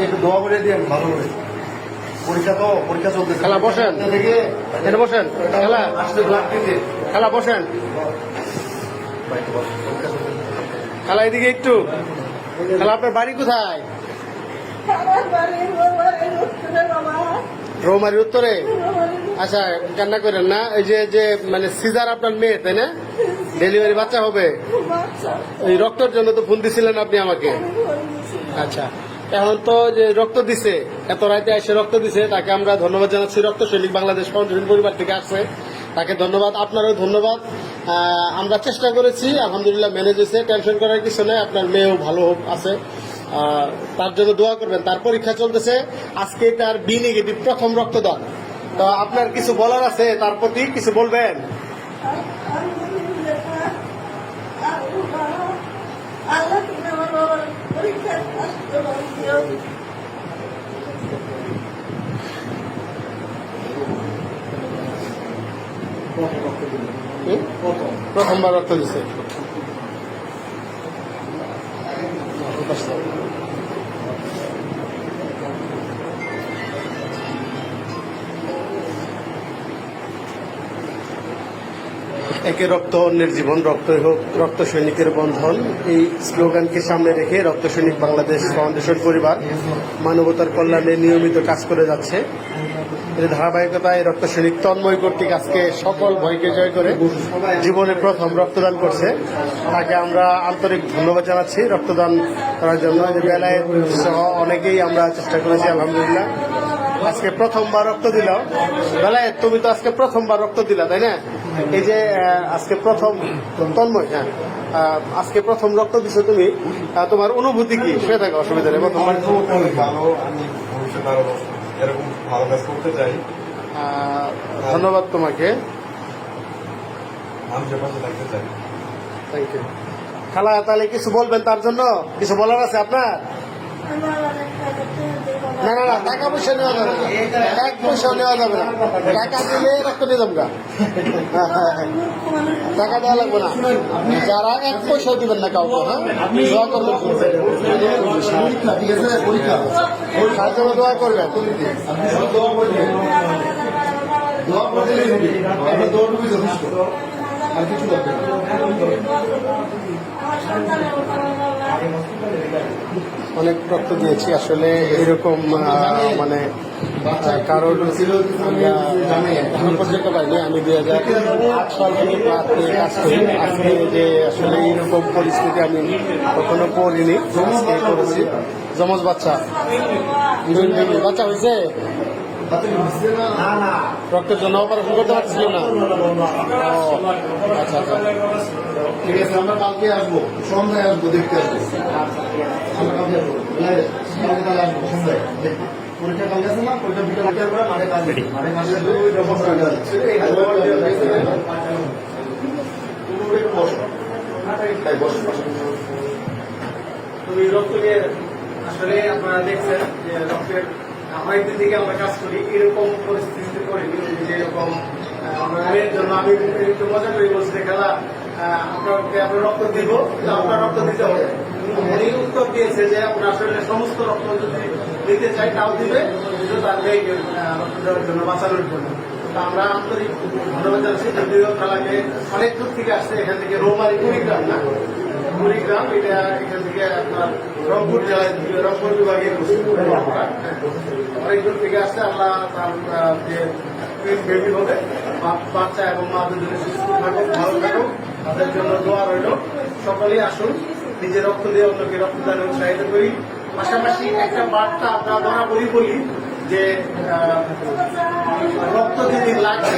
একটু দোয়া করে দিয়ে ভালো করে পরীক্ষা চলতে খেলা বসেন এটা বসেন খেলা খেলা বসেন খেলা এদিকে একটু খেলা আপনার বাড়ি কোথায় রৌমারির উত্তরে আচ্ছা কান্না করেন না এই যে মানে সিজার আপনার মেয়ে তাই না ডেলিভারি বাচ্চা হবে এই রক্তের জন্য তো ফোন দিছিলেন আপনি আমাকে আচ্ছা এখন তো যে রক্ত দিছে এত রাতে এসে রক্ত দিছে তাকে আমরা ধন্যবাদ জানাচ্ছি রক্ত সৈনিক বাংলাদেশ ফাউন্ডেশন পরিবার থেকে আসছে তাকে ধন্যবাদ আপনারও ধন্যবাদ আমরা চেষ্টা করেছি আলহামদুলিল্লাহ ম্যানেজ হয়েছে টেনশন করার কিছু নেই আপনার মেয়েও ভালো আছে তার জন্য দোয়া করবেন তার পরীক্ষা চলতেছে আজকে তার বি নেগেটিভ প্রথম রক্তদান তো আপনার কিছু বলার আছে তার প্রতি কিছু বলবেন প্রথমবার রক্ত দিচ্ছে একে রক্ত অন্যের জীবন রক্তই হোক রক্ত সৈনিকের বন্ধন এই স্লোগানকে সামনে রেখে রক্ত সৈনিক বাংলাদেশ ফাউন্ডেশন পরিবার মানবতার কল্যাণে নিয়মিত কাজ করে যাচ্ছে এর ধারাবাহিকতায় রক্ত সৈনিক তন্ময় কর্তৃক আজকে সকল ভয়কে জয় করে জীবনে প্রথম রক্তদান করছে তাকে আমরা আন্তরিক ধন্যবাদ জানাচ্ছি রক্তদান করার জন্য বেলায় সহ অনেকেই আমরা চেষ্টা করেছি আলহামদুলিল্লাহ আজকে প্রথমবার রক্ত দিল বেলায় তুমি তো আজকে প্রথমবার রক্ত দিলা তাই না এই যে আজকে প্রথম তন্ময় হ্যাঁ আজকে প্রথম রক্ত দিছো তুমি তোমার অনুভূতি কি শুয়ে থাকা অসুবিধা নেই এরকম ভালো কাজ করতে চাই ধন্যবাদ তোমাকে মানুষের পাশে থাকতে চাই থ্যাংক ইউ খালা তাহলে কিছু বলবেন তার জন্য কিছু বলার আছে আপনার না না না টাকা পয়সা নেওয়া যাবে না এক পয়সা নেওয়া যাবে না টাকা দিলে রক্ত নিয়ে যাবো টাকা দেওয়া লাগবে না যারা এক পয়সাও দিবেন না কাউকে হ্যাঁ দোয়া করবেন তার জন্য দোয়া করবেন আর কিছু অনেক রক্ত দিয়েছি আসলে এরকম মানে কারোর এখন পর্যন্ত পাইনি আমি 2008 সাল থেকে কাজ করি আজকে যে আসলে এইরকম পরিস্থিতি আমি কখনো পড়িনি আজকে করেছি যমজ বাচ্চা বাচ্চা হয়েছে রক্তের জন্য অপারেশন করতে পারছিল না আচ্ছা আচ্ছা ঠিক আছে আমরা কালকে আসবো সন্ধ্যায় আসবো দেখতে আসবো আমরা কালকে আসবো তাহলে আসবো সন্ধ্যায় পরীক্ষা কালকে আছে না পরীক্ষা বিকেল মাঠে কাজ মাঠে কাজে তুমি রক্ত নিয়ে আসলে আপনারা দেখছেন যে রক্তের অনেকদিন থেকে আমরা কাজ করি এরকম পরিস্থিতিতে করিনি যেরকম আমরা জন্য আমি একটু মজা করে বলছি খেলা আপনাকে আমরা রক্ত দিব, কিন্তু আপনার রক্ত দিতে হবে। উনি উত্তর দিয়েছে যে আপনার শরীরের সমস্ত রক্ত যদি দিতে চাই তাও দিবে, কিন্তু তার মেয়েকে রক্ত দেওয়ার জন্য, বাঁচানোর জন্য। তো আমরা আন্তরিক ধন্যবাদ জানাচ্ছি। যদিও খেলাকে অনেক দূর থেকে আসছে, এখান থেকে রৌমারি কুড়িগ্রাম না, কুড়িগ্রাম, এটা এখান থেকে আপনার রংপুর জেলায়, রংপুর বিভাগে অনেক দূর থেকে আসছে। আল্লাহ তার যে বেবি হবে, বাচ্চা এবং মা দুজনে সুস্থ থাকুক, ভালো থাকুক, তাদের জন্য দোয়া রইল। সকলেই আসুন, নিজের রক্ত দিয়ে অন্যকে রক্তদানে উৎসাহিত করি। পাশাপাশি একটা বার্তা আমরা বরাবরই বলি যে রক্ত যেদিন লাগবে,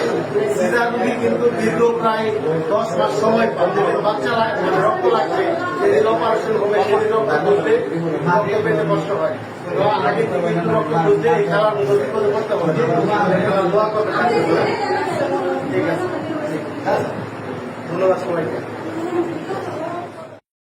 সিজার রোগী কিন্তু দীর্ঘ প্রায় 10 মাস সময় পান। যেদিন বাচ্চা মানে রক্ত লাগবে, যেদিন অপারেশন হবে, সেদিন রক্ত খুঁজতে রক্ত পেতে কষ্ট হয়। তো আগে থেকে কিন্তু রক্ত খুঁজতে এই খেলার মধ্যে বিপদে পড়তে হবে। দোয়া করতে ঠিক আছে, ধন্যবাদ সবাইকে।